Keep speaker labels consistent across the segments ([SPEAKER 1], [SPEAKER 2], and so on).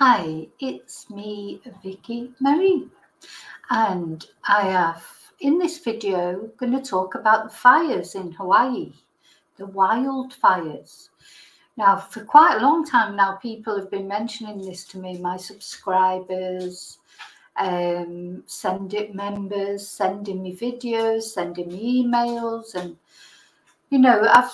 [SPEAKER 1] Hi, it's me, Vicki Marie, and I have in this video going to talk about the fires in Hawaii, the wildfires. Now, for quite a long time now, people have been mentioning this to me, my subscribers, members, sending me videos, sending me emails, and I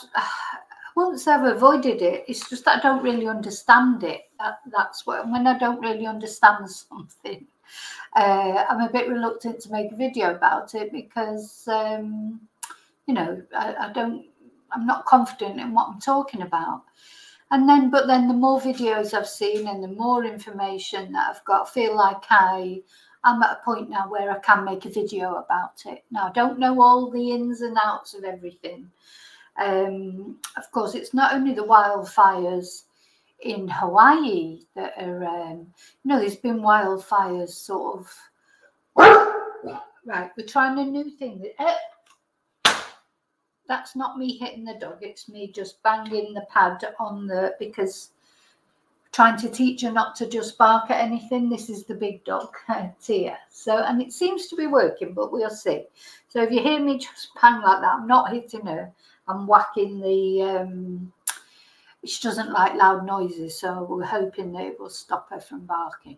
[SPEAKER 1] won't say I've avoided it. It's just that I don't really understand it. That's when I don't really understand something, I'm a bit reluctant to make a video about it because, I'm not confident in what I'm talking about. But then the more videos I've seen and the more information that I've got, I feel like I'm at a point now where I can make a video about it. Now, I don't know all the ins and outs of everything. Of course, it's not only the wildfires in Hawaii that are, there's been wildfires sort of, right, we're trying a new thing. That's not me hitting the dog, it's me just banging the pad on because trying to teach her not to just bark at anything. This is the big dog, Tia. And it seems to be working, but we'll see. So if you hear me just bang like that, I'm not hitting her. I'm whacking she doesn't like loud noises, so we're hoping that it will stop her from barking.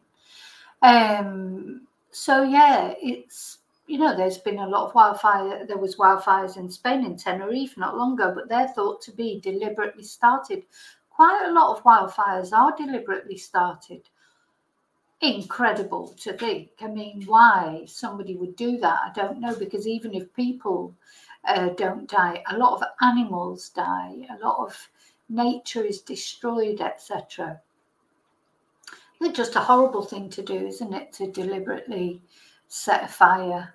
[SPEAKER 1] So yeah, it's, there's been a lot of wildfire. There was wildfires in Spain, in Tenerife, not long ago, but they're thought to be deliberately started. Quite a lot of wildfires are deliberately started. Incredible to think. I mean, why somebody would do that, I don't know, because even if people don't die, a lot of animals die, a lot of nature is destroyed, etc. It's just a horrible thing to do, isn't it, to deliberately set a fire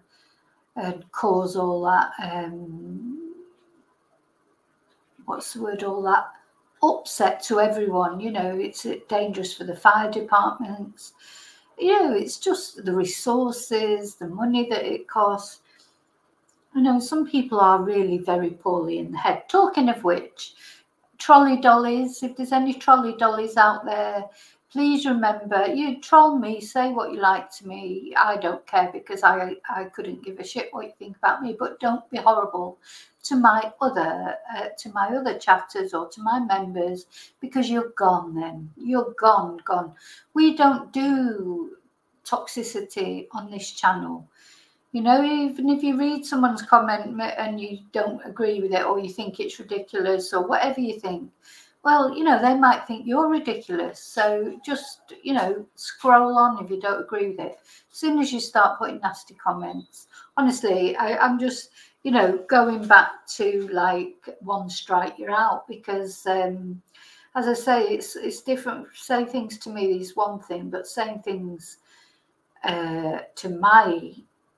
[SPEAKER 1] and cause all that, all that upset to everyone. It's dangerous for the fire departments. It's just the resources, the money that it costs. Some people are really very poorly in the head. Talking of which, trolley dollies, if there's any trolley dollies out there, please remember, you troll me, say what you like to me. I don't care, because I couldn't give a shit what you think about me, but don't be horrible to my other chatters or to my members, because you're gone then. You're gone. We don't do toxicity on this channel. Even if you read someone's comment and you don't agree with it, or you think it's ridiculous, or whatever you think, well, they might think you're ridiculous. So just, scroll on if you don't agree with it. As soon as you start putting nasty comments, honestly, I'm just, going back to like one strike, you're out, because as I say, it's different. Say things to me is one thing, but saying things to my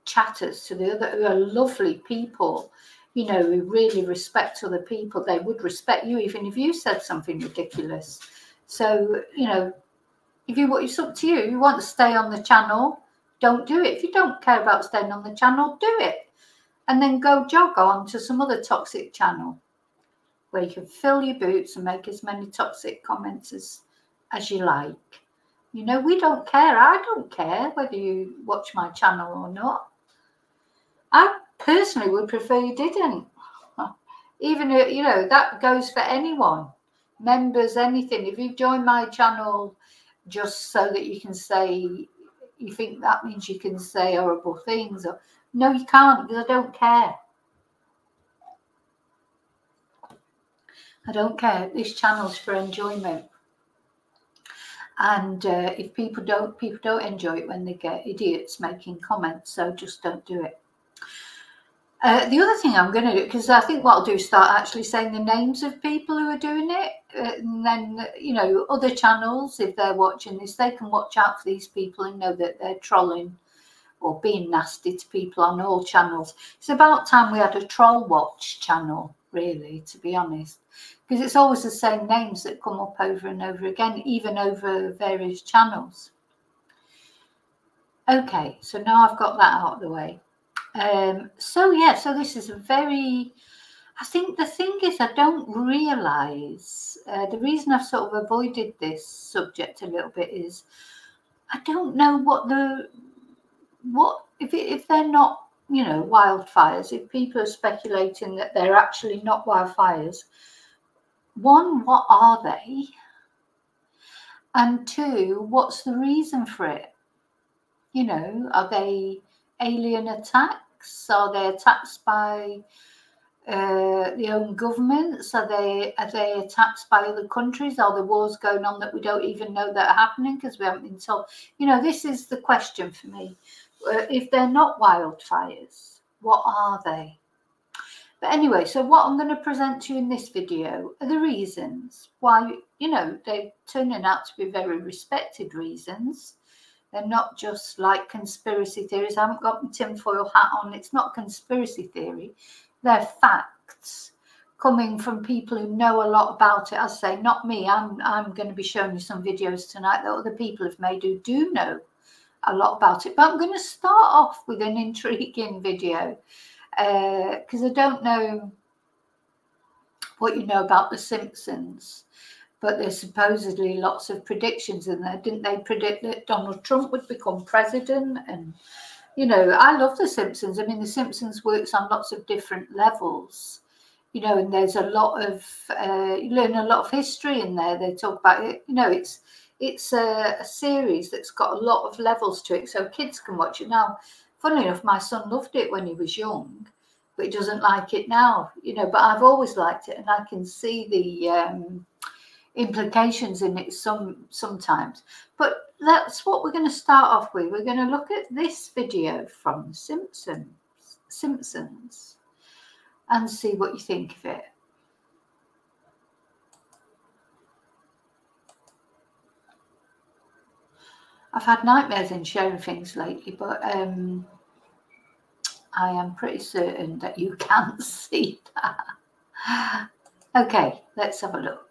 [SPEAKER 1] chatters, to the other, who are lovely people, who really respect other people, they would respect you even if you said something ridiculous. So, it's up to you. You want to stay on the channel, don't do it. If you don't care about staying on the channel, do it. And then go jog on to some other toxic channel where you can fill your boots and make as many toxic comments as you like. We don't care. I don't care whether you watch my channel or not. I personally would prefer you didn't. Even, that goes for anyone. Members, anything. If you join my channel just so that you can say, you think that means you can say horrible things. No, you can't, because I don't care. I don't care. This channel's for enjoyment. And if people don't enjoy it when they get idiots making comments, so just don't do it. The other thing I'm going to do, because I think what I'll do is start actually saying the names of people who are doing it, and then, other channels, if they're watching this, they can watch out for these people and know that they're trolling or being nasty to people on all channels. It's about time we had a troll watch channel, really, to be honest, because it's always the same names that come up over and over again, even over various channels. Okay, so now I've got that out of the way. So this is a very I think the thing is, I don't realise, the reason I've sort of avoided this subject a little bit is I don't know if they're not, you know, wildfires, if people are speculating that they're actually not wildfires, one, what are they? And two, what's the reason for it? You know, are they alien attacks? Are they attacks by the own governments? Are they attacks by other countries? Are there wars going on that we don't even know that are happening because we haven't been told? You know, this is the question for me. If they're not wildfires, what are they? But anyway, so what I'm going to present to you in this video are the reasons why, you know, they're turning out to be very respected reasons. They're not just like conspiracy theories. I haven't got my tinfoil hat on. It's not conspiracy theory. They're facts coming from people who know a lot about it. I say, not me. I'm going to be showing you some videos tonight that other people have made who do know a lot about it. But I'm going to start off with an intriguing video because I don't know what you know about The Simpsons, but there's supposedly lots of predictions in there. Didn't they predict that Donald Trump would become president? And, you know, I love The Simpsons. I mean, The Simpsons works on lots of different levels, you know, and there's a lot of, you learn a lot of history in there. They talk about it, you know, it's a series that's got a lot of levels to it, so kids can watch it. Now, funnily enough, my son loved it when he was young, but he doesn't like it now, you know, but I've always liked it, and I can see the implications in it sometimes. But that's what we're going to start off with. We're going to look at this video from Simpsons and see what you think of it. I've had nightmares in sharing things lately, but I am pretty certain that you can't see that. Okay, let's have a look.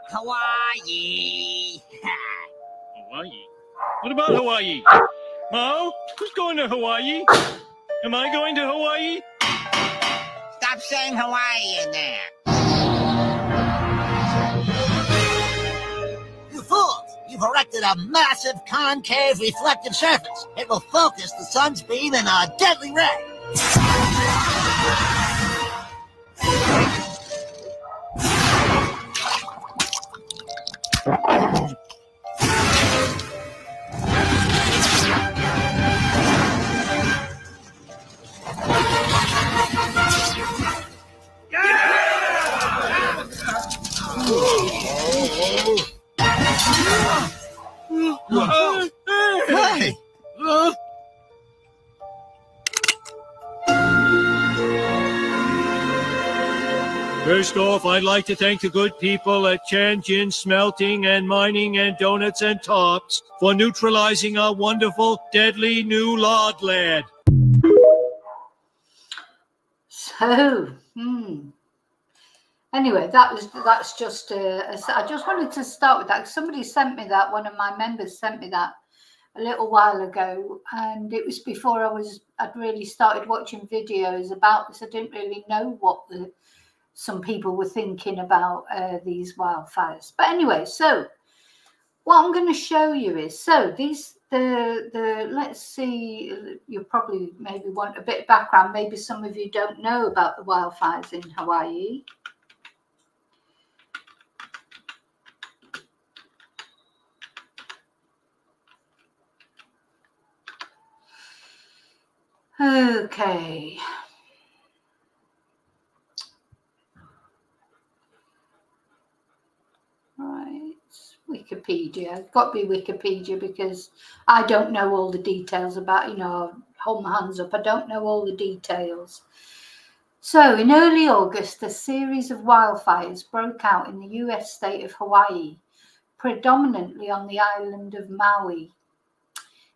[SPEAKER 2] Hawaii.
[SPEAKER 3] Hawaii? What about Hawaii? Mo? Who's going to Hawaii? Am I going to Hawaii?
[SPEAKER 2] Stop saying Hawaii in there. You fools! You've erected a massive concave reflective surface. It will focus the sun's beam in a deadly ray. Hey!
[SPEAKER 3] First off, I'd like to thank the good people at Tianjin Smelting and Mining and Donuts and Tops for neutralizing our wonderful, deadly new lard lead.
[SPEAKER 1] So, anyway, that's just I just wanted to start with that. Somebody sent me that. One of my members sent me that a little while ago, and it was before I'd really started watching videos about this. I didn't really know what some people were thinking about these wildfires. But anyway, so what I'm going to show you is, so these let's see, you probably maybe want a bit of background. Maybe some of you don't know about the wildfires in Hawaii. Okay. Right, Wikipedia. It's got to be Wikipedia because I don't know all the details about, you know, hold my hands up. I don't know all the details. So in early August, a series of wildfires broke out in the US state of Hawaii, predominantly on the island of Maui.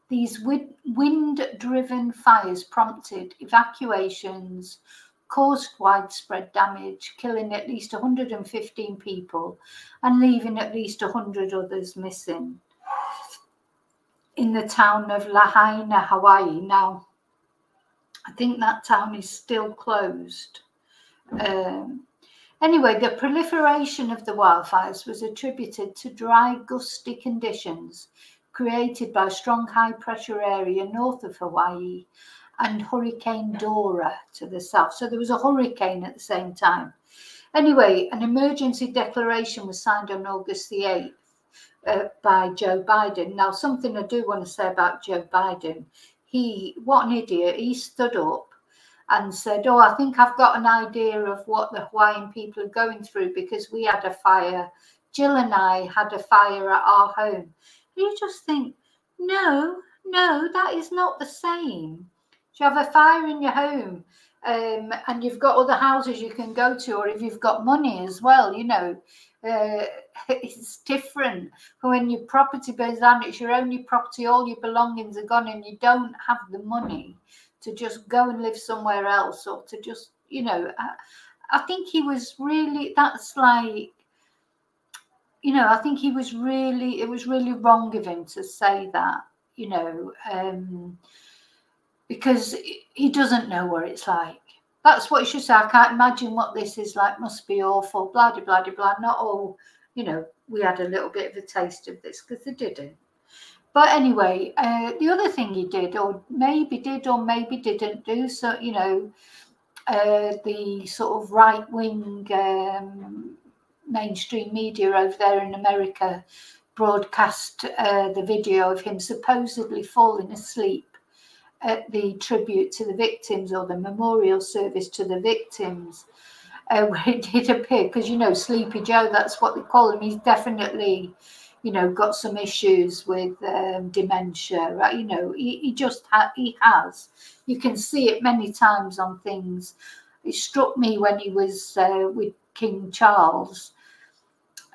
[SPEAKER 1] These wind-driven fires prompted evacuations, caused widespread damage, killing at least 115 people and leaving at least 100 others missing in the town of Lahaina, Hawaii. Now, I think that town is still closed. Anyway, the proliferation of the wildfires was attributed to dry, gusty conditions created by a strong high-pressure area north of Hawaii and Hurricane Dora to the south. So there was a hurricane at the same time. Anyway, an emergency declaration was signed on August the 8th by Joe Biden. Now, something I do want to say about Joe Biden. What an idiot. He stood up and said, oh, I think I've got an idea of what the Hawaiian people are going through because we had a fire. Jill and I had a fire at our home. And you just think, no, that is not the same. You have a fire in your home and you've got other houses you can go to, or if you've got money as well, you know, it's different. When your property burns down, it's your only property, all your belongings are gone, and you don't have the money to just go and live somewhere else, or to just, you know, I think he was really, that's like, you know, I think it was really wrong of him to say that, you know, because he doesn't know what it's like. That's what you should say. I can't imagine what this is like. Must be awful. Blah, blah, blah, blah. Not all, you know, we had a little bit of a taste of this because they didn't. But anyway, the other thing he did, or maybe didn't do, so, you know, the sort of right-wing mainstream media over there in America broadcast the video of him supposedly falling asleep at the tribute to the victims, or the memorial service to the victims, where it did appear, because, you know, Sleepy Joe, that's what they call him. He's definitely, you know, got some issues with dementia, right? You know, he has. You can see it many times on things. It struck me when he was with King Charles,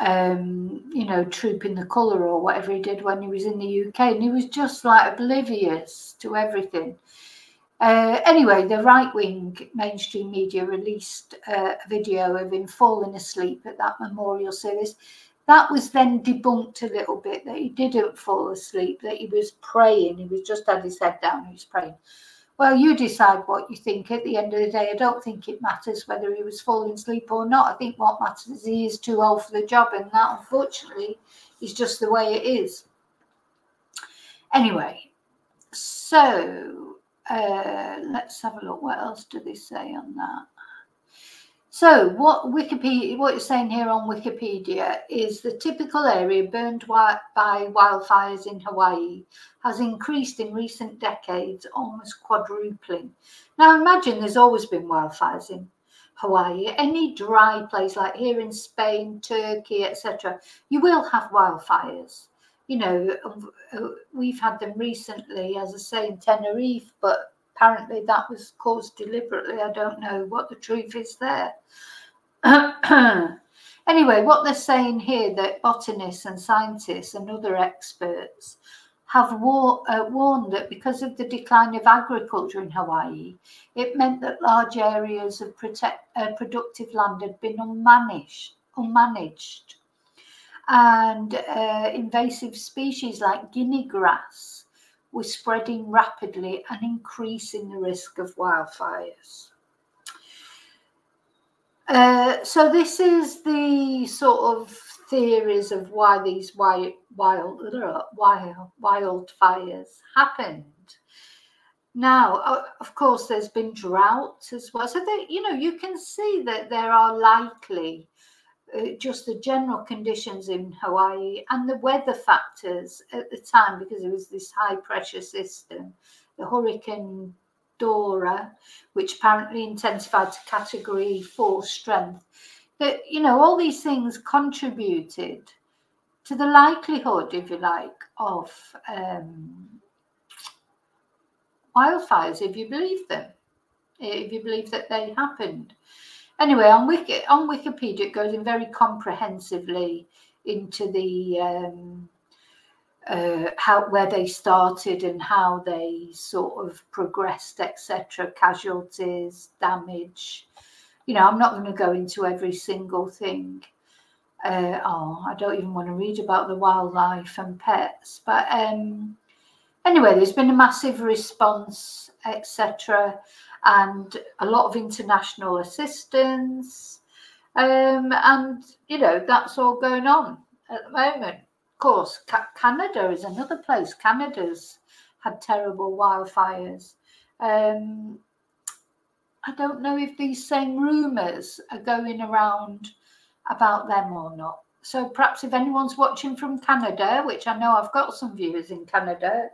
[SPEAKER 1] you know, trooping the colour or whatever he did when he was in the UK, and he was just like oblivious to everything. Anyway, the right-wing mainstream media released a video of him falling asleep at that memorial service. That was then debunked a little bit, that he didn't fall asleep, that he was praying. He was just had his head down, he was praying. Well, you decide what you think. At the end of the day, I don't think it matters whether he was falling asleep or not. I think what matters is he is too old for the job, and that, unfortunately, is just the way it is. Anyway, so let's have a look. What else do they say on that? So what it's saying here on Wikipedia is the typical area burned by wildfires in Hawaii has increased in recent decades, almost quadrupling. Now imagine there's always been wildfires in Hawaii. Any dry place like here in Spain, Turkey, etc., you will have wildfires. You know, we've had them recently, as I say, in Tenerife, but apparently that was caused deliberately. I don't know what the truth is there. Anyway, what they're saying here, that botanists and scientists and other experts have warned that because of the decline of agriculture in Hawaii, it meant that large areas of productive land had been unmanaged. And invasive species like guinea grass were spreading rapidly and increasing the risk of wildfires. So this is the sort of theories of why these wildfires happened. Now, of course, there's been drought as well. So that, you know, you can see that there are likely just the general conditions in Hawaii and the weather factors at the time, because it was this high pressure system, the Hurricane Dora, which apparently intensified to Category 4 strength, that, you know, all these things contributed to the likelihood, if you like, of wildfires, if you believe them, if you believe that they happened. Anyway, on Wikipedia, it goes in very comprehensively into the where they started and how they sort of progressed, etc., casualties, damage. You know, I'm not going to go into every single thing. I don't even want to read about the wildlife and pets. But Anyway, there's been a massive response, etc., and a lot of international assistance, and you know, that's all going on at the moment. Of course, Canada is another place. Canada's had terrible wildfires. I don't know if these same rumours are going around about them or not. So perhaps if anyone's watching from Canada, which I know I've got some viewers in Canada,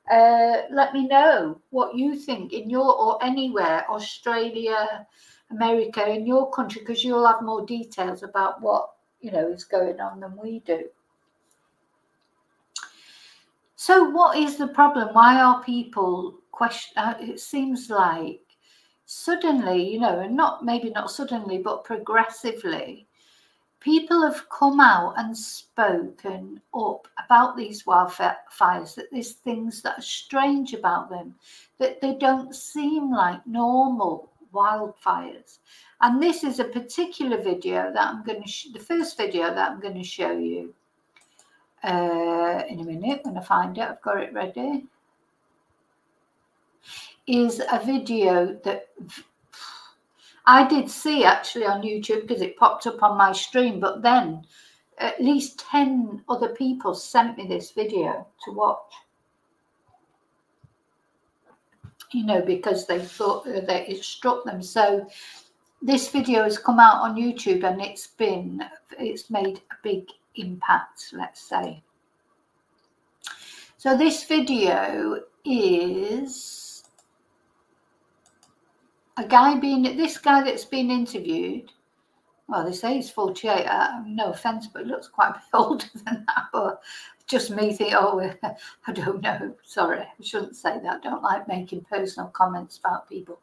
[SPEAKER 1] let me know what you think in your, or anywhere, Australia, America, in your country, because you'll have more details about what, you know, is going on than we do. So what is the problem? Why are people it seems like suddenly, you know, and maybe not suddenly, but progressively, people have come out and spoken up about these wildfires, that there's things that are strange about them, that they don't seem like normal wildfires. And this is a particular video that I'm going to, the first video that I'm going to show you in a minute when I find it. I've got it ready. Is a video that I did see actually on YouTube because it popped up on my stream, but then at least 10 other people sent me this video to watch, you know, because they thought that it struck them. So this video has come out on YouTube and it's made a big impact, let's say. So this video is this guy that's been interviewed. Well, they say he's 48. No offense, but he looks quite a bit older than that. But just me thinking, oh, I don't know. Sorry, I shouldn't say that. I don't like making personal comments about people.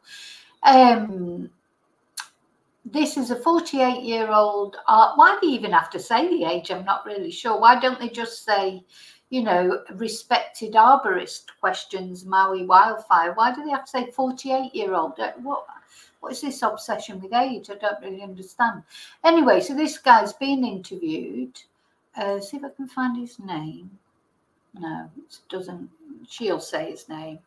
[SPEAKER 1] This is a 48-year-old. Why do they even have to say the age? I'm not really sure. Why don't they just say, you know, respected arborist questions, Maui wildfire? Why do they have to say 48-year-old? What is this obsession with age? I don't really understand. Anyway, so this guy's been interviewed. See if I can find his name. No, it doesn't. She'll say his name.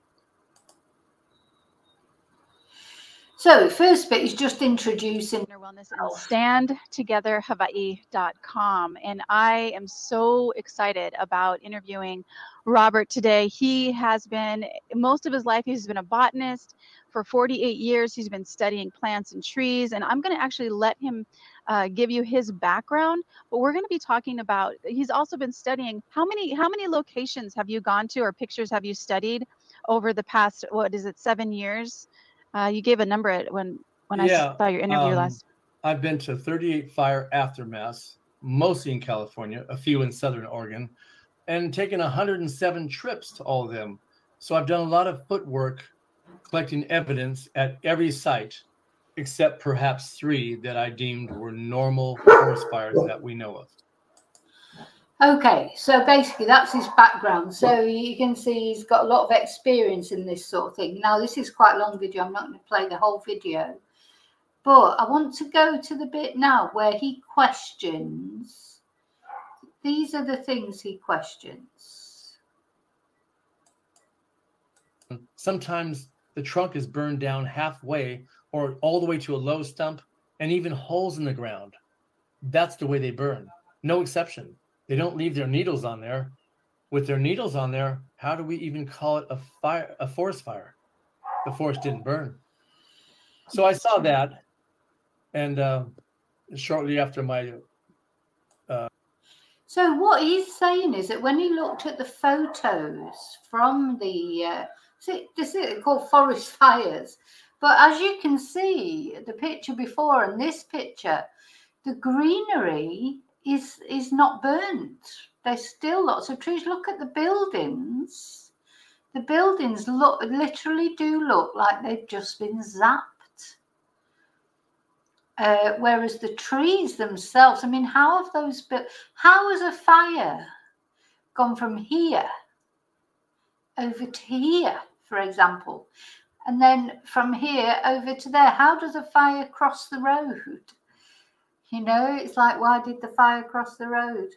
[SPEAKER 1] So first bit is just introducing
[SPEAKER 4] wellness and standtogetherhawaii.com. And I am so excited about interviewing Robert today. He has been, most of his life, he's been a botanist. For 48 years, he's been studying plants and trees. And I'm going to actually let him give you his background. But we're going to be talking about, he's also been studying, how many locations have you gone to or pictures have you studied over the past, 7 years? You gave a number when I saw your interview last.
[SPEAKER 5] I've been to 38 fire aftermaths, mostly in California, a few in Southern Oregon, and taken 107 trips to all of them. So I've done a lot of footwork collecting evidence at every site, except perhaps 3 that I deemed were normal forest fires that we know of.
[SPEAKER 1] Okay, so basically that's his background. So you can see he's got a lot of experience in this sort of thing. Now, this is quite a long video. I'm not going to play the whole video. But I want to go to the bit now where he questions. These are the things he questions.
[SPEAKER 5] Sometimes the trunk is burned down halfway or all the way to a low stump and even holes in the ground. That's the way they burn. No exception. They don't leave their needles on there. With their needles on there, how do we even call it a forest fire? The forest didn't burn. So I saw that, and shortly after my...
[SPEAKER 1] So what he's saying is that when he looked at the photos from the... they're called forest fires. But as you can see, the picture before and this picture, the greenery is not burnt. There's still lots of trees. Look at the buildings. The buildings literally do look like they've just been zapped. Whereas the trees themselves, I mean, how have those built? How has a fire gone from here over to here, for example, and then from here over to there? How does a fire cross the road? You know, it's like, why did the fire cross the road?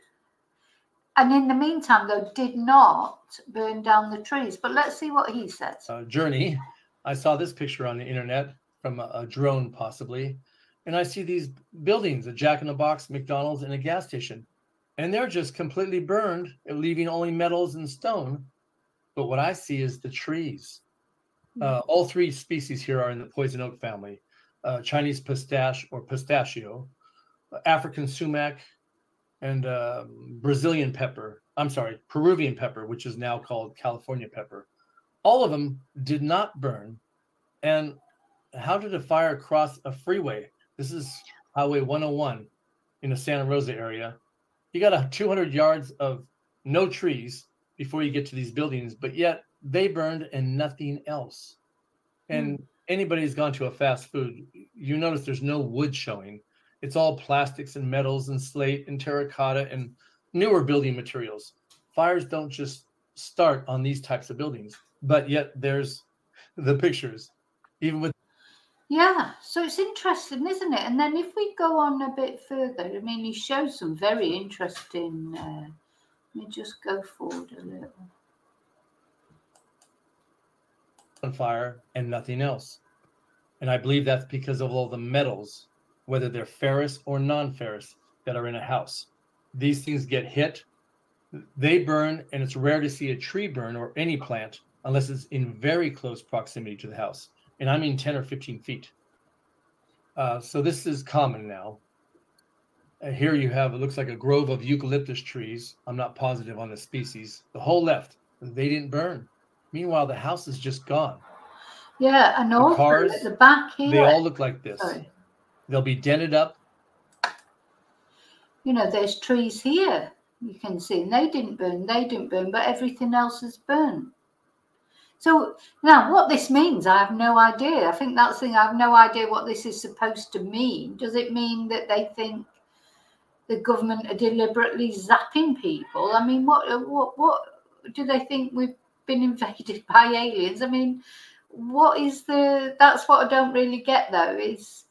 [SPEAKER 1] And in the meantime, though, did not burn down the trees. But let's see what he says.
[SPEAKER 5] Journey. I saw this picture on the internet from a drone, possibly. And I see these buildings, a Jack in the Box, McDonald's, and a gas station. And they're just completely burned, leaving only metals and stone. But what I see is the trees. All three species here are in the poison oak family. Chinese pistache or pistachio, African sumac, and Brazilian pepper. I'm sorry, Peruvian pepper, which is now called California pepper. All of them did not burn. And how did a fire cross a freeway? This is Highway 101 in the Santa Rosa area. You got 200 yards of no trees before you get to these buildings, but yet they burned and nothing else. And anybody who's gone to a fast food, you notice there's no wood showing. It's all plastics and metals and slate and terracotta and newer building materials. Fires don't just start on these types of buildings, but yet there's the pictures, even with.
[SPEAKER 1] Yeah, so it's interesting, isn't it? And then if we go on a bit further, I mean, he shows some very interesting. Let me just go forward a little.
[SPEAKER 5] On fire and nothing else. And I believe that's because of all the metals, whether they're ferrous or non-ferrous, that are in a house. These things get hit, they burn, and it's rare to see a tree burn or any plant unless it's in very close proximity to the house. And I mean 10 or 15 feet. So this is common now. Here you have, it looks like a grove of eucalyptus trees. I'm not positive on the species. The whole left, they didn't burn. Meanwhile, the house is just gone.
[SPEAKER 1] Yeah, and also
[SPEAKER 5] cars,
[SPEAKER 1] at the back here.
[SPEAKER 5] They all look like this.
[SPEAKER 1] Sorry.
[SPEAKER 5] They'll be dented up.
[SPEAKER 1] You know, there's trees here. You can see, and they didn't burn, but everything else has burned. So now what this means, I have no idea. I think that's the thing, I have no idea what this is supposed to mean. Does it mean that they think the government are deliberately zapping people? I mean, what do they think, we've been invaded by aliens? I mean, what is that's what I don't really get, though, is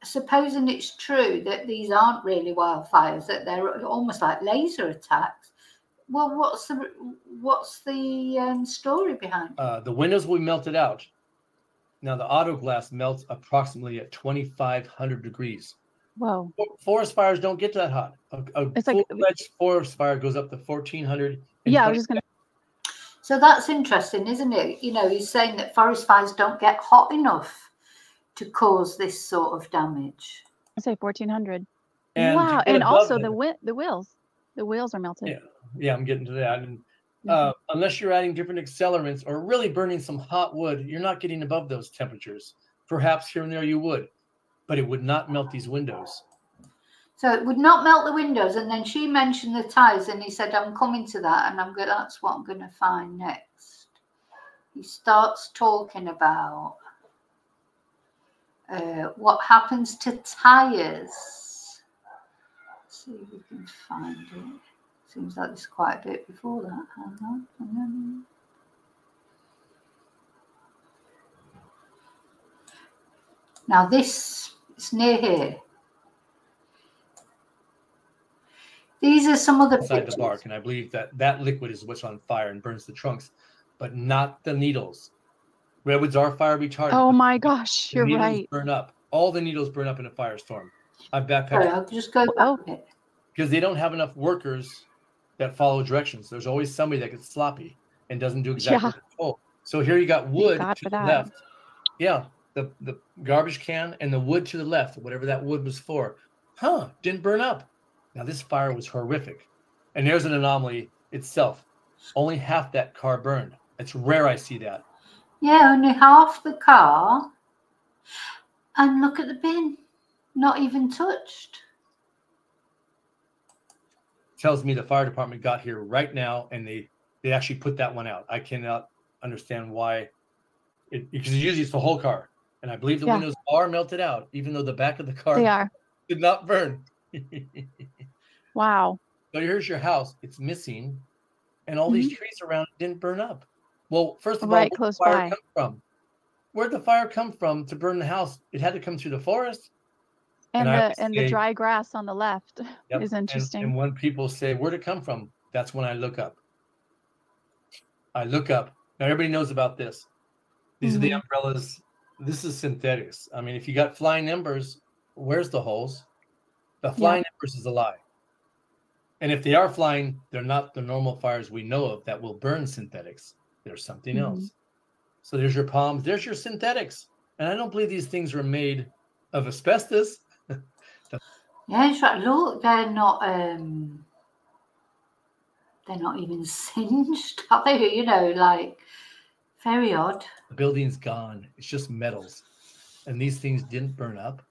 [SPEAKER 1] supposing it's true that these aren't really wildfires, that they're almost like laser attacks. Well, what's the story behind it?
[SPEAKER 5] The windows will be melted out. Now, the auto glass melts approximately at 2,500 degrees.
[SPEAKER 4] Whoa.
[SPEAKER 5] Forest fires don't get that hot. It's full-fledged forest fire goes up to 1,400.
[SPEAKER 4] Yeah, I was just going to.
[SPEAKER 1] So that's interesting, isn't it? You know, he's saying that forest fires don't get hot enough to cause this sort of damage.
[SPEAKER 4] I say 1,400.
[SPEAKER 5] And
[SPEAKER 4] wow, and also the wheels are melted.
[SPEAKER 5] Yeah, I'm getting to that. And unless you're adding different accelerants or really burning some hot wood, you're not getting above those temperatures. Perhaps here and there you would, but it would not melt these windows.
[SPEAKER 1] So it would not melt the windows. And then she mentioned the ties, and he said, I'm coming to that, and that's what I'm going to find next. He starts talking about what happens to tires. Let's see if we can find it. Seems like there's quite a bit before that. Hang on. Now this is near here. These are some of the
[SPEAKER 5] inside
[SPEAKER 1] pictures.
[SPEAKER 5] The bark, and I believe that liquid is what's on fire and burns the trunks, but not the needles. Redwoods are fire retardant.
[SPEAKER 4] Oh my gosh, you're right.
[SPEAKER 5] Burn up. All the needles burn up in a firestorm. I've backpacked.
[SPEAKER 1] Sorry, I'll just go back a bit.
[SPEAKER 5] Because they don't have enough workers that follow directions. There's always somebody that gets sloppy and doesn't do exactly what they're told. So here you got wood to the left. Yeah, the garbage can and the wood to the left, whatever that wood was for. Didn't burn up. Now this fire was horrific. And there's an anomaly itself. Only half that car burned. It's rare I see that.
[SPEAKER 1] Yeah, only half the car. And look at the bin. Not even touched.
[SPEAKER 5] Tells me the fire department got here right now and they actually put that one out. I cannot understand why. Because usually it's the whole car. And I believe the windows are melted out, even though the back of the car did not burn.
[SPEAKER 4] Wow.
[SPEAKER 5] So here's your house. It's missing. And all these trees around didn't burn up. Well, first of all, where'd the fire come from? Where'd the fire come from to burn the house? It had to come through the forest.
[SPEAKER 4] And
[SPEAKER 5] I
[SPEAKER 4] the
[SPEAKER 5] always
[SPEAKER 4] and the
[SPEAKER 5] say,
[SPEAKER 4] dry grass on the left
[SPEAKER 5] yep,
[SPEAKER 4] is interesting.
[SPEAKER 5] and when people say, where'd it come from? That's when I look up. I look up. Now everybody knows about this. These are the umbrellas. This is synthetics. I mean, if you got flying embers, where's the holes? The flying embers is a lie. And if they are flying, they're not the normal fires we know of that will burn synthetics. There's something else. So there's your palms. There's your synthetics. And I don't believe these things were made of asbestos.
[SPEAKER 1] Yeah, it's right. Look, they're not even singed, are they? You know, like, very odd.
[SPEAKER 5] The building's gone. It's just metals. And these things didn't burn up.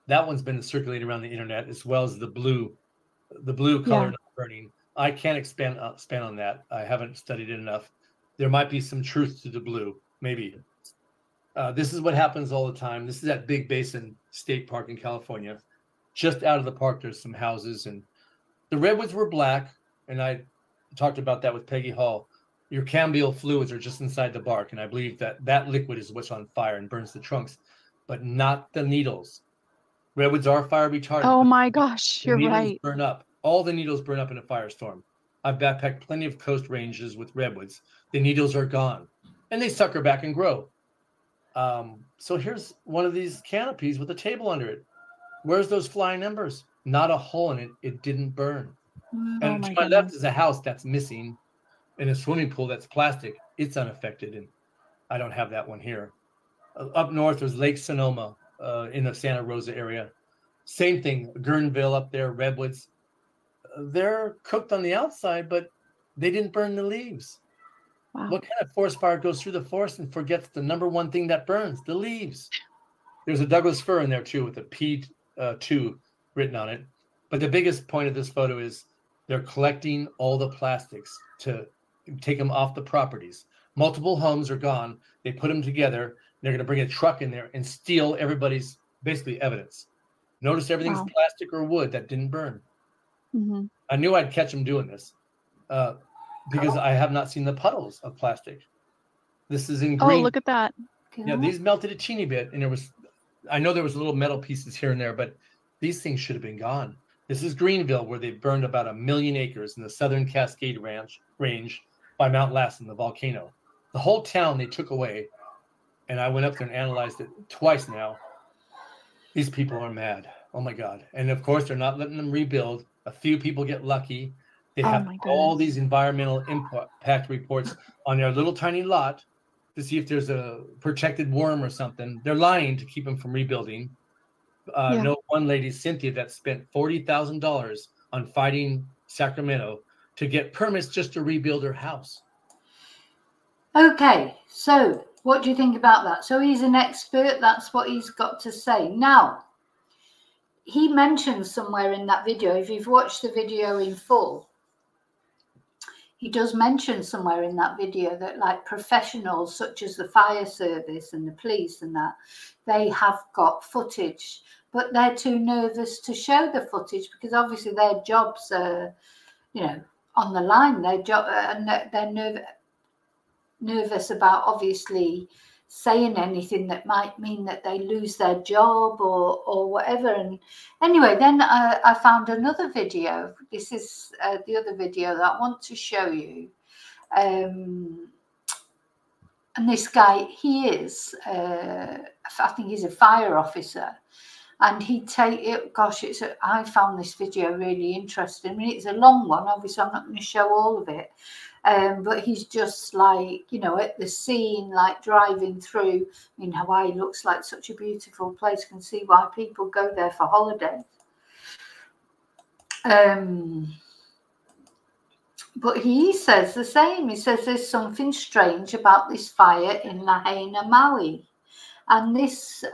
[SPEAKER 5] That one's been circulating around the internet, as well as the blue color not burning. I can't expand on that. I haven't studied it enough. There might be some truth to the blue, maybe. This is what happens all the time. This is at Big Basin State Park in California. Just out of the park, there's some houses, and the redwoods were black. And I talked about that with Peggy Hall. Your cambial fluids are just inside the bark, and I believe that liquid is what's on fire and burns the trunks, but not the needles. Redwoods are fire retardant.
[SPEAKER 4] Oh my gosh, you're
[SPEAKER 5] needles
[SPEAKER 4] right.
[SPEAKER 5] burn up. All the needles burn up in a firestorm. I've backpacked plenty of coast ranges with redwoods. The needles are gone, and they sucker back and grow. So here's one of these canopies with a table under it. Where's those flying embers? Not a hole in it. It didn't burn. And to my left is a house that's missing, and a swimming pool that's plastic. It's unaffected, and I don't have that one here. Up north, there's Lake Sonoma in the Santa Rosa area. Same thing, Guerneville up there, redwoods. They're cooked on the outside, but they didn't burn the leaves. Wow. What kind of forest fire goes through the forest and forgets the number one thing that burns, the leaves? There's a Douglas fir in there too with a P2 written on it. But the biggest point of this photo is they're collecting all the plastics to take them off the properties. Multiple homes are gone. They put them together. They're going to bring a truck in there and steal everybody's basically evidence. Notice everything's plastic or wood that didn't burn. I knew I'd catch them doing this because I have not seen the puddles of plastic. This is in green.
[SPEAKER 4] Oh, look at that.
[SPEAKER 5] Yeah, these melted a teeny bit, and I know there was little metal pieces here and there, but these things should have been gone. This is Greenville, where they burned about 1 million acres in the southern Cascade Range by Mount Lassen, the volcano. The whole town they took away, and I went up there and analyzed it twice now. These people are mad. Oh my God. And of course, they're not letting them rebuild. A few people get lucky. They have all these environmental impact reports on their little tiny lot to see if there's a protected worm or something. They're lying to keep them from rebuilding. No, one lady, Cynthia, that spent $40,000 on fighting Sacramento to get permits just to rebuild her house.
[SPEAKER 1] Okay, so what do you think about that? So he's an expert. That's what he's got to say. Now, he mentions somewhere in that video, if you've watched the video in full, he does mention somewhere in that video that like professionals such as the fire service and the police and that, they have got footage, but they're too nervous to show the footage because obviously their jobs are, you know, on the line. Their job, and they're nervous about obviously saying anything that might mean that they lose their job or whatever. And anyway, then I found another video. This is the other video that I want to show you. And this guy, he is, I think he's a fire officer. And I found this video really interesting. I mean, it's a long one. Obviously, I'm not going to show all of it. But he's just like, you know, at the scene, like driving through. I mean, Hawaii looks like such a beautiful place. You can see why people go there for holidays. But he says the same. He says there's something strange about this fire in Lahaina, Maui. And this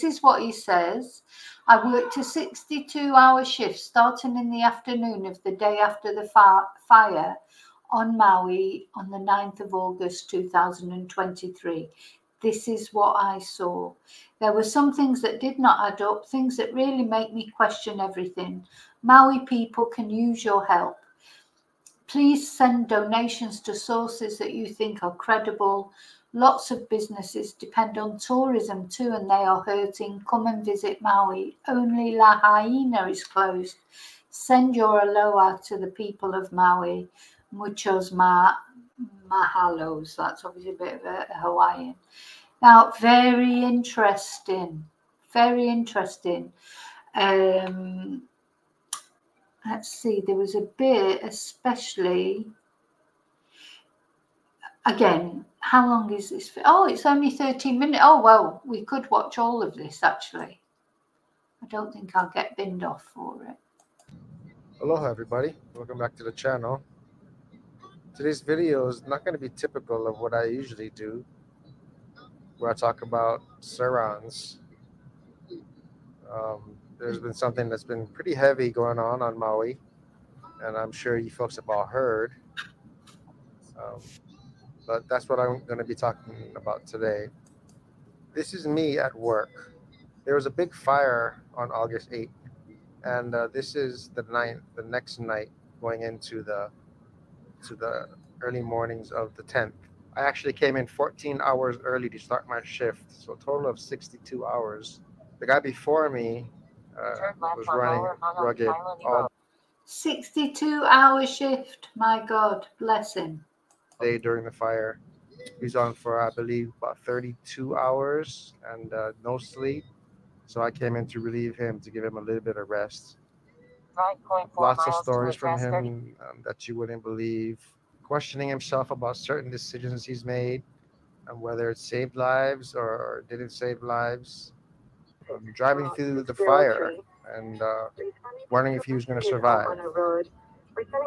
[SPEAKER 1] is what he says. I worked a 62-hour shift starting in the afternoon of the day after the fire on Maui on the 9th of August 2023. This is what I saw. There were some things that did not add up, things that really make me question everything. Maui people can use your help. Please send donations to sources that you think are credible. Lots of businesses depend on tourism too, and they are hurting. Come and visit Maui. Only Lahaina is closed. Send your aloha to the people of Maui. Muchos mahalos. That's obviously a bit of a Hawaiian. Now, very interesting. Very interesting. Let's see, there was a bit, especially, again, how long is this? Oh, it's only 13 minutes. Oh, well, we could watch all of this, actually. I don't think I'll get binned off for it.
[SPEAKER 6] Aloha, everybody. Welcome back to the channel. Today's video is not going to be typical of what I usually do, where I talk about surrounds. There's been something that's been pretty heavy going on Maui, and I'm sure you folks have all heard. But that's what I'm going to be talking about today. This is me at work. There was a big fire on August 8th, and this is the next night going into the early mornings of the 10th. I actually came in 14 hours early to start my shift, so a total of 62 hours. The guy before me was running rugged all
[SPEAKER 1] 62-hour shift. My God, bless him.
[SPEAKER 6] day during the fire. He's on for, I believe, about 32 hours and no sleep. So I came in to relieve him, to give him a little bit of rest. Lots of stories from him that you wouldn't believe. Questioning himself about certain decisions he's made, and whether it saved lives or didn't save lives. Driving through the fire and wondering if he was going to survive.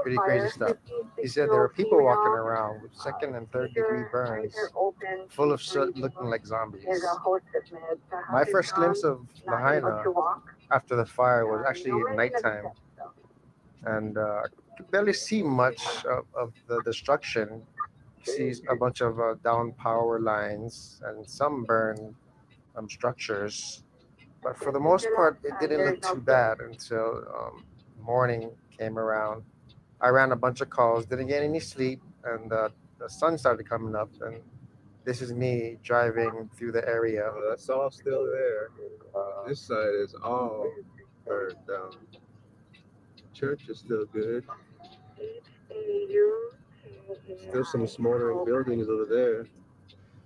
[SPEAKER 6] Pretty crazy stuff. He said there were people walking around with second and third degree burns, full of soot, looking like zombies. My first glimpse of Lahaina after the fire was actually at nighttime, and I could barely see much of the destruction. You see a bunch of down power lines and some burned structures. But for the most part, it didn't look too bad until morning came around. I ran a bunch of calls, didn't get any sleep, and the sun started coming up. And this is me driving through the area.
[SPEAKER 7] That's all still there. This side is all burned down. Church is still good. Still some smoldering buildings over there.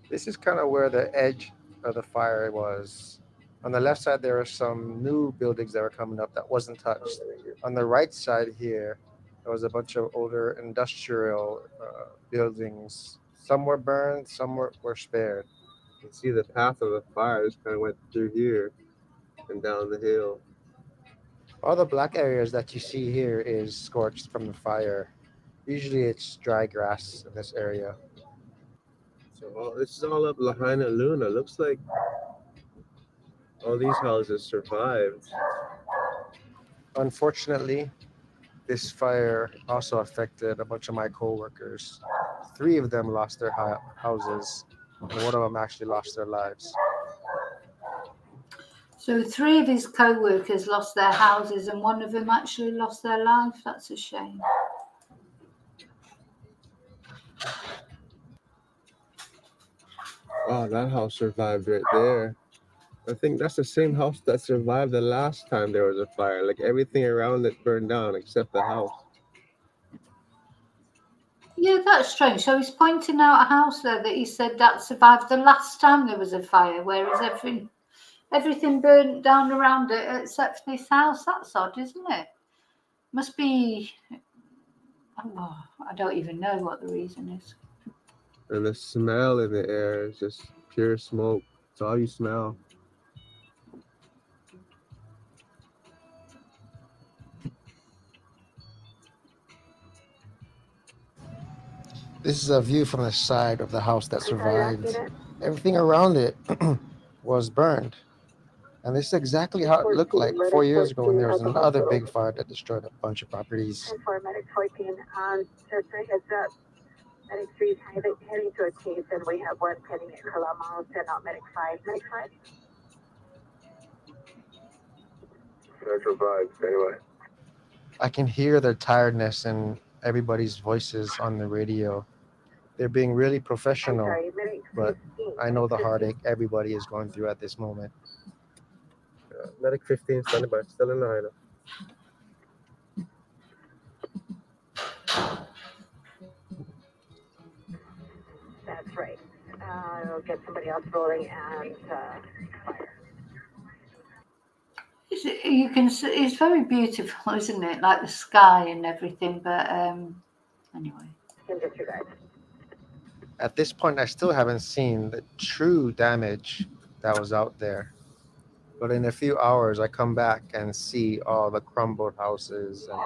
[SPEAKER 6] This is kind of where the edge of the fire was. On the left side, there are some new buildings that were coming up that wasn't touched. On the right side here, there was a bunch of older industrial buildings. Some were burned, some were spared.
[SPEAKER 7] You can see the path of the fire just kind of went through here and down the hill.
[SPEAKER 6] All the black areas that you see here is scorched from the fire. Usually it's dry grass in this area.
[SPEAKER 7] So this is all up Lahaina Luna. Looks like all these houses survived.
[SPEAKER 6] Unfortunately, this fire also affected a bunch of my co-workers. 3 of them lost their houses, and 1 of them actually lost their lives.
[SPEAKER 1] So 3 of his co-workers lost their houses and 1 of them actually lost their life. That's a shame.
[SPEAKER 7] Wow, that house survived right there. I think that's the same house that survived the last time there was a fire. Like everything around it burned down except the house.
[SPEAKER 1] Yeah, that's strange. So he's pointing out a house there that he said that survived the last time there was a fire, whereas everything burnt down around it except this house. That's odd, isn't it? Must be, oh, I don't even know what the reason is.
[SPEAKER 7] And the smell in the air is just pure smoke. It's all you smell.
[SPEAKER 6] This is a view from the side of the house that survived. Everything around it was burned. And this is exactly how it looked like 4 years ago when there was another big fire that destroyed a bunch of properties.
[SPEAKER 8] Medic 14, just a heads up. Medic 3 is heading to a case, and we have 1 heading at Kalama, send out Medic 5. Medic 5?
[SPEAKER 7] Central vibes, anyway.
[SPEAKER 6] I can hear their tiredness in everybody's voices on the radio. They're being really professional.
[SPEAKER 8] I'm sorry, Medic
[SPEAKER 6] but I know the heartache everybody is going through at this moment.
[SPEAKER 7] Medic 15 standing by, still in Lahaina.
[SPEAKER 8] That's right. I'll get somebody else rolling and fire.
[SPEAKER 1] You can see it's very beautiful, isn't it? Like the sky and everything. But anyway.
[SPEAKER 6] At this point, I still haven't seen the true damage that was out there. But in a few hours, I come back and see all the crumbled houses and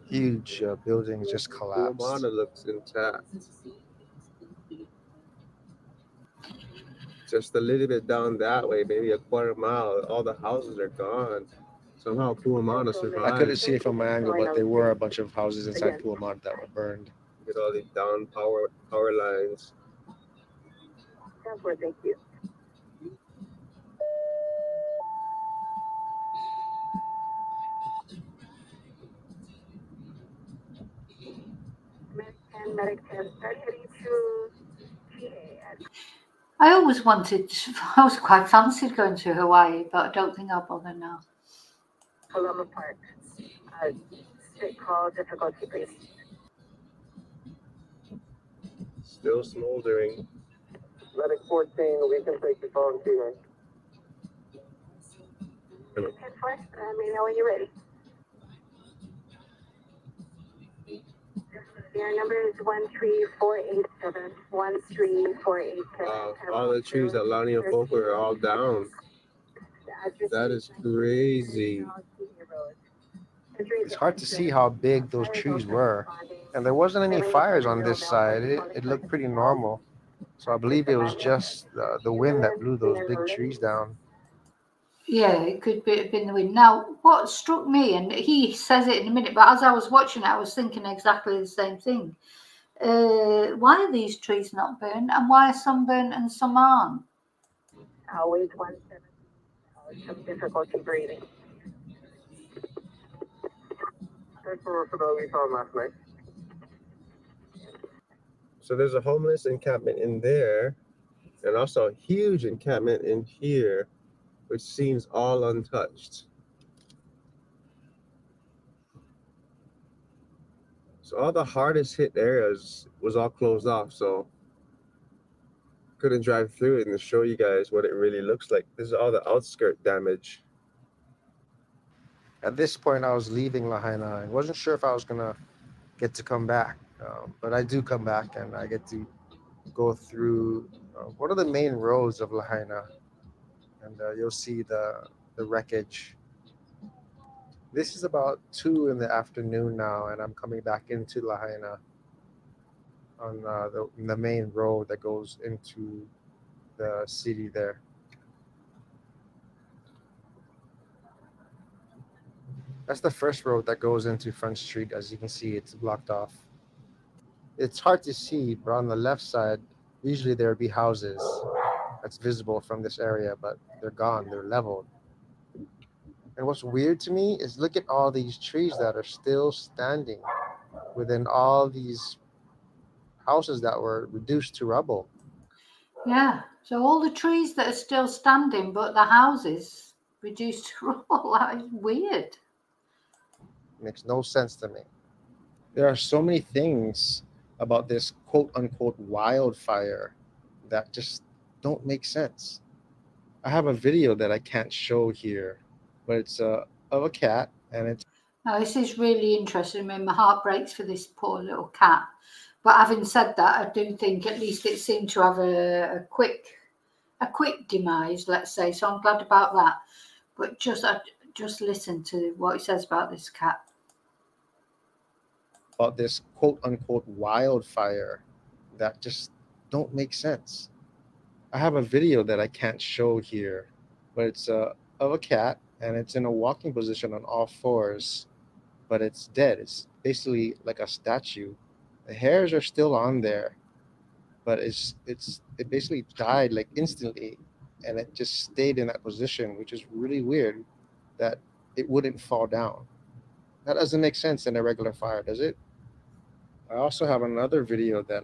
[SPEAKER 6] huge buildings just collapsed.
[SPEAKER 7] Kuamana looks intact. Just a little bit down that way, maybe a quarter mile, all the houses are gone. Somehow Kuamana survived.
[SPEAKER 6] I couldn't see it from my angle, but there were a bunch of houses inside Kuamana that were burned.
[SPEAKER 7] Look at all these down power lines.
[SPEAKER 8] Thank you. Medic 10, start heading to GA.
[SPEAKER 1] I always wanted, I was quite fancied going to Hawaii, but I don't think I'll bother now.
[SPEAKER 8] Paloma Park. Straight call, difficulty, please.
[SPEAKER 7] Still smoldering.
[SPEAKER 6] Medic 14, we can take the phone to you.
[SPEAKER 8] 10-4, let me know when you're ready. Your number is 13487. 13487.
[SPEAKER 7] All the trees that Lani and Folk are all down. That is crazy.
[SPEAKER 6] It's hard to see how big those trees were. And there wasn't any fires on this side. It looked pretty normal. So I believe it was just the wind that blew those big trees down.
[SPEAKER 1] Yeah, it could have been the wind. Now, what struck me, and he says it in a minute, but as I was watching it, I was thinking exactly the same thing. Why are these trees not burnt, and why are some burnt and some aren't?
[SPEAKER 8] Always 170. Some difficulty breathing.
[SPEAKER 6] That's what we found last night.
[SPEAKER 7] So there's a homeless encampment in there, and also a huge encampment in here, which seems all untouched. So all the hardest hit areas was all closed off, so couldn't drive through it and show you guys what it really looks like. This is all the outskirt damage.
[SPEAKER 6] At this point, I was leaving Lahaina. I wasn't sure if I was gonna get to come back, but I do come back, and I get to go through one of the main roads of Lahaina, and you'll see the wreckage. This is about 2 in the afternoon now, and I'm coming back into Lahaina on the main road that goes into the city there. That's the first road that goes into Front Street. As you can see, it's blocked off. It's hard to see, but on the left side, usually there would be houses that's visible from this area, but they're gone, they're leveled. And what's weird to me is look at all these trees that are still standing within all these houses that were reduced to rubble.
[SPEAKER 1] Yeah, so all the trees that are still standing, but the houses reduced to rubble. That is weird.
[SPEAKER 6] Makes no sense to me. There are so many things about this quote-unquote wildfire that just don't make sense. I have a video that I can't show here, but it's of a cat, and it's...
[SPEAKER 1] Now, this is really interesting. I mean, my heart breaks for this poor little cat. But having said that, I do think at least it seemed to have a quick demise, let's say. So I'm glad about that. But just listen to what he says about this cat.
[SPEAKER 6] About this quote-unquote wildfire that just don't make sense. I have a video that I can't show here, but it's of a cat, and it's in a walking position on all fours, but it's dead. It's basically like a statue. The hairs are still on there, but it basically died like instantly, and it just stayed in that position, which is really weird that it wouldn't fall down. That doesn't make sense in a regular fire, does it? I also have another video that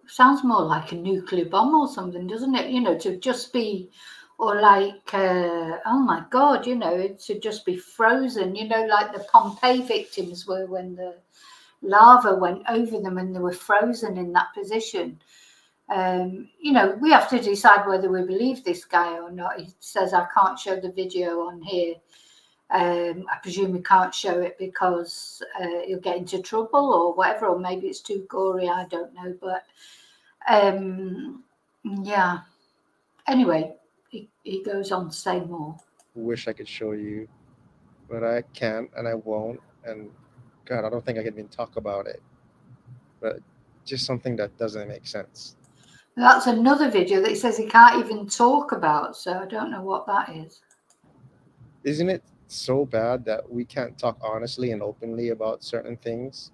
[SPEAKER 1] sounds more like a nuclear bomb or something, doesn't it? You know, to just be, or like, oh my God, you know, to just be frozen, you know, like the Pompeii victims were when the lava went over them and they were frozen in that position. You know, we have to decide whether we believe this guy or not. He says, I can't show the video on here. I presume we can't show it because he'll get into trouble or whatever, or maybe it's too gory, I don't know. But yeah, anyway, he goes on to say more.
[SPEAKER 6] Wish I could show you, but I can't and I won't. And God, I don't think I can even talk about it. But just something that doesn't make sense.
[SPEAKER 1] That's another video that he says he can't even talk about, so I don't know what that is.
[SPEAKER 6] Isn't it so bad that we can't talk honestly and openly about certain things,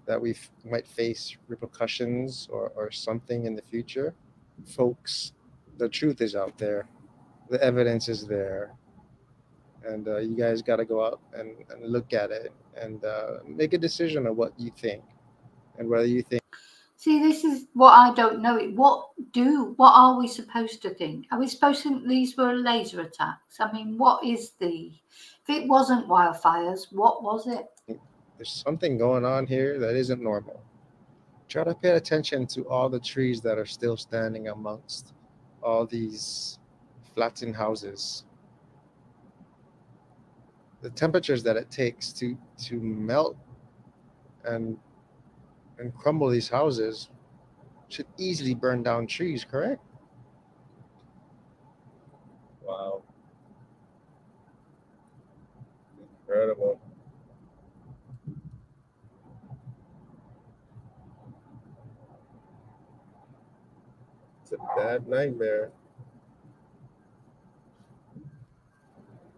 [SPEAKER 6] that we might face repercussions or something in the future? Folks, the truth is out there. The evidence is there. And you guys got to go out and look at it and make a decision on what you think and whether you think.
[SPEAKER 1] See, this is what I don't know. What are we supposed to think? Are we supposed to think these were laser attacks? I mean, what is if it wasn't wildfires, what was it?
[SPEAKER 6] There's something going on here that isn't normal. Try to pay attention to all the trees that are still standing amongst all these flattened houses. The temperatures that it takes to melt and crumble these houses should easily burn down trees, correct?
[SPEAKER 7] Wow. Incredible. It's a bad nightmare.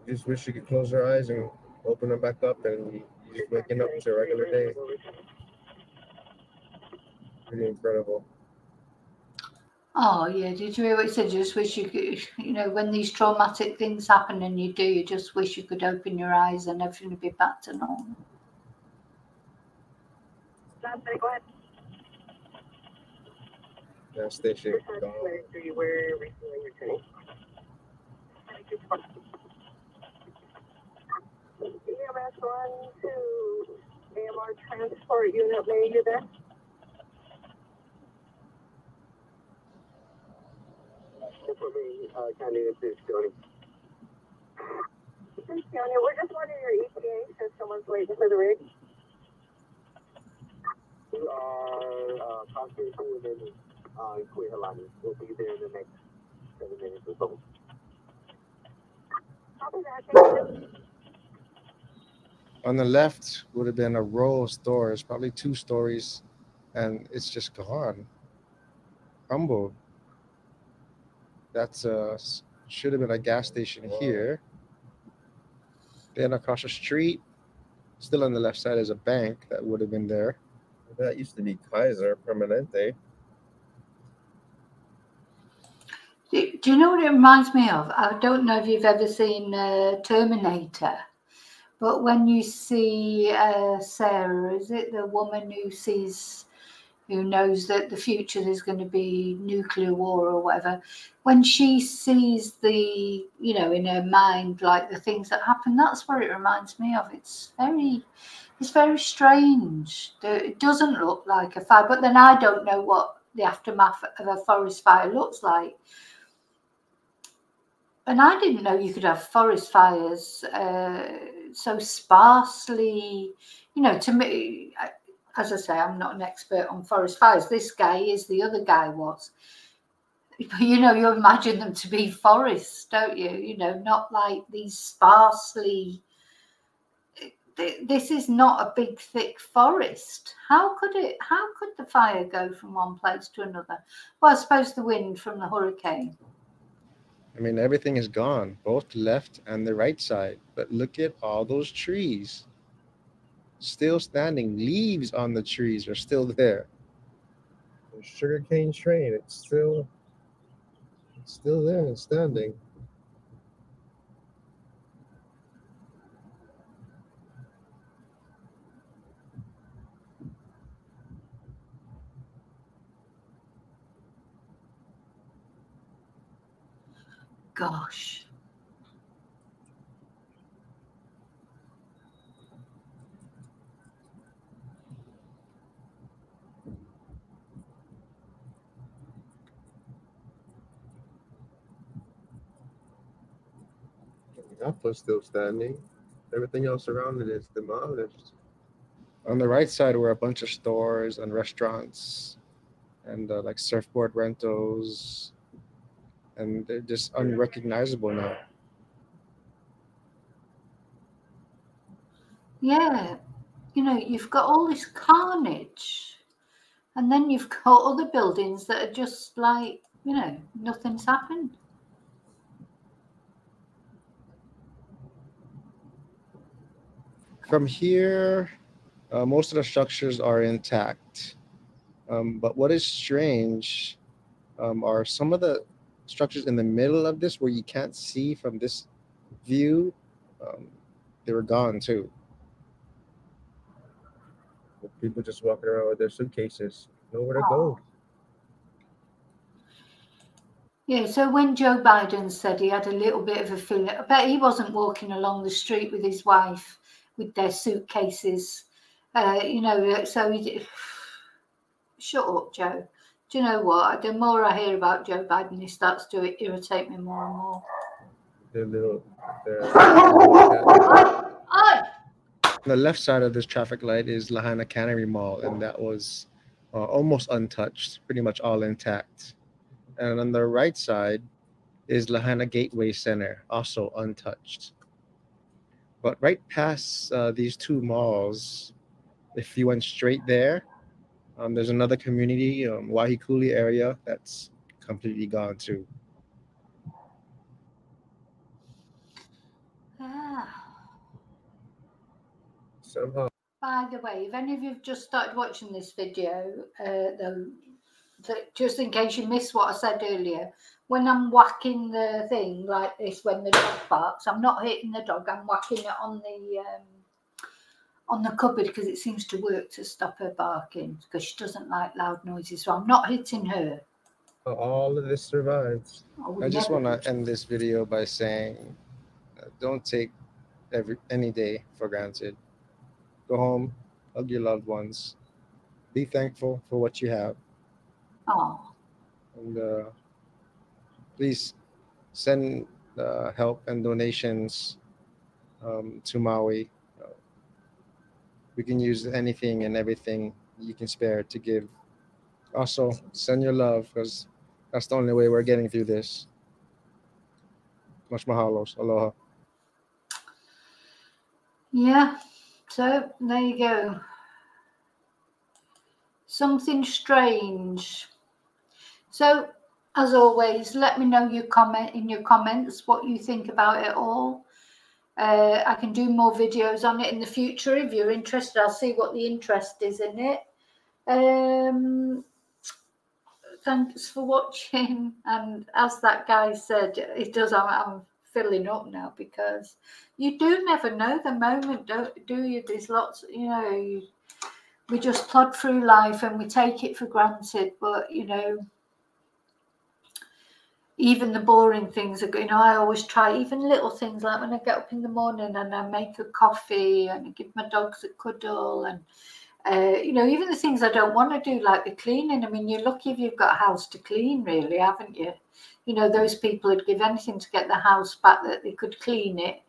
[SPEAKER 7] You just wish you could close your eyes and open them back up and you're just waking up to a regular day. Pretty incredible.
[SPEAKER 1] Oh yeah, did you hear what he said? You just wish you could, you know, when these traumatic things happen and you do, you just wish you could open your eyes and everything would be back to normal.
[SPEAKER 8] Go ahead.
[SPEAKER 7] Gas station.
[SPEAKER 8] We're recently returning. EMS 1 to AMR transport unit, may you there? For me, County is County. County, we're just wanting your ETA since someone's waiting for the rig. We are constantly within Kuihalani. We'll be there in the next 7 minutes or so. Copy that.
[SPEAKER 6] On the left would have been a row of stores, probably 2 stories, and it's just gone, crumbled. That's should have been a gas station here. Then across the street, still on the left side, is a bank that would have been there.
[SPEAKER 7] That used to be Kaiser Permanente.
[SPEAKER 1] Do you know what it reminds me of? I don't know if you've ever seen Terminator, but when you see Sarah, is it the woman who knows that the future there's going to be nuclear war or whatever, when she sees the, you know, in her mind, like the things that happen, that's what it reminds me of. It's very strange. It doesn't look like a fire, but then I don't know what the aftermath of a forest fire looks like. And I didn't know you could have forest fires so sparsely, you know, to me, as I say, I'm not an expert on forest fires. This guy is, the other guy was. You know, you imagine them to be forests, don't you? You know, not like these sparsely. This is not a big, thick forest. How could the fire go from one place to another? Well, I suppose the wind from the hurricane.
[SPEAKER 6] I mean, everything is gone, both the left and the right side. But look at all those trees. Still standing. Leaves on the trees are still there.
[SPEAKER 7] The sugarcane train, it's still there and standing.
[SPEAKER 1] gosh.
[SPEAKER 7] Apple's still standing. Everything else around it is demolished. On the right side were a bunch of stores and restaurants and like surfboard rentals, and they're just unrecognizable now.
[SPEAKER 1] Yeah, you know, you've got all this carnage, and then you've got other buildings that are just like, you know, nothing's happened.
[SPEAKER 7] From here, most of the structures are intact. But what is strange are some of the structures in the middle of this where you can't see from this view. They were gone too. People just walking around with their suitcases, nowhere to go.
[SPEAKER 1] Yeah, so when Joe Biden said he had a little bit of a feeling, I bet he wasn't walking along the street with his wife with their suitcases, you know, so he shut up, Joe. Do you know what? The more I hear about Joe Biden, he starts to irritate me more and more.
[SPEAKER 7] The left side of this traffic light is Lahaina Cannery Mall, and that was almost untouched, pretty much all intact. And on the right side is Lahaina Gateway Center, also untouched. But right past these two malls, if you went straight there, there's another community, Wahikuli area, that's completely gone too. Somehow.
[SPEAKER 1] By the way, if any of you've just started watching this video, just in case you missed what I said earlier, when I'm whacking the thing like this, when the dog barks, I'm not hitting the dog, I'm whacking it on the cupboard because it seems to work to stop her barking because she doesn't like loud noises, so I'm not hitting her.
[SPEAKER 7] All of this survives. I just want to end this video by saying, don't take any day for granted. Go home, hug your loved ones, be thankful for what you have. And please send help and donations to Maui. We can use anything and everything you can spare to give. Also, send your love because that's the only way we're getting through this. Much mahalos. Aloha.
[SPEAKER 1] Yeah, so there you go. Something strange. So, as always, let me know your comments what you think about it all. I can do more videos on it in the future if you're interested. I'll see what the interest is in it. Thanks for watching. And as that guy said, it does. I'm filling up now because you do never know the moment, do you? There's lots, you know. We just plod through life and we take it for granted, but you know. Even the boring things are, you know, I always try even little things like when I get up in the morning and I make a coffee and I give my dogs a cuddle and, you know, even the things I don't want to do, like the cleaning. I mean, you're lucky if you've got a house to clean, really, haven't you? You know, those people would give anything to get the house back that they could clean it.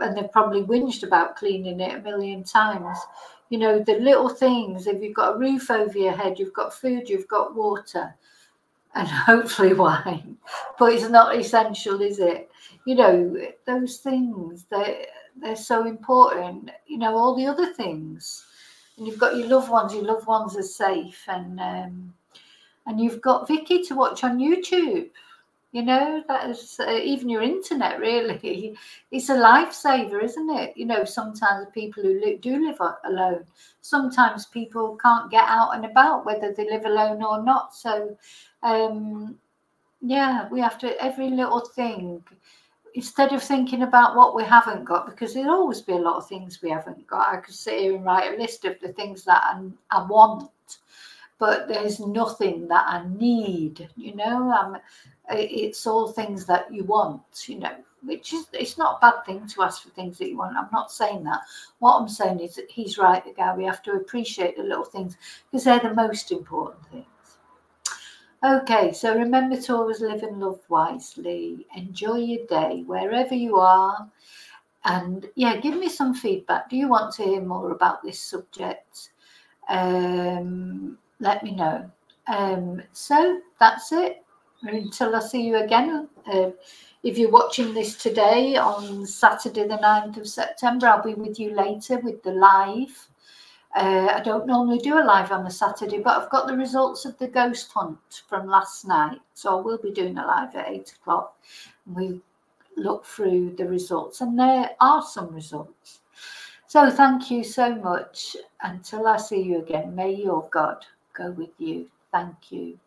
[SPEAKER 1] And they've probably whinged about cleaning it a million times. You know, the little things, if you've got a roof over your head, you've got food, you've got water. And hopefully wine, but it's not essential, is it? You know, those things, they're so important. You know, all the other things, and you've got your loved ones are safe, and you've got Vicki to watch on YouTube. You know, that is even your internet, really. It's a lifesaver, isn't it? You know, sometimes people who do live alone, sometimes people can't get out and about, whether they live alone or not. So, yeah, we have to, every little thing, instead of thinking about what we haven't got, because there'll always be a lot of things we haven't got. I could sit here and write a list of the things that I want, but there's nothing that I need, you know. It's all things that you want, you know, which is, it's not a bad thing to ask for things that you want. I'm not saying that. What I'm saying is that he's right, the guy. We have to appreciate the little things because they're the most important things. Okay, so remember to always live and love wisely. Enjoy your day wherever you are. And yeah, give me some feedback. Do you want to hear more about this subject? Let me know. So that's it. Until I see you again. If you're watching this today on Saturday the 9th of September, I'll be with you later with the live. I don't normally do a live on a Saturday, but I've got the results of the ghost hunt from last night. So I will be doing a live at 8 o'clock. We look through the results, and there are some results. So thank you so much. Until I see you again, may your God go with you. Thank you.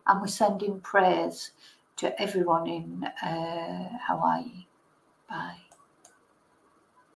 [SPEAKER 1] And we're sending prayers to everyone in Hawaii. Bye.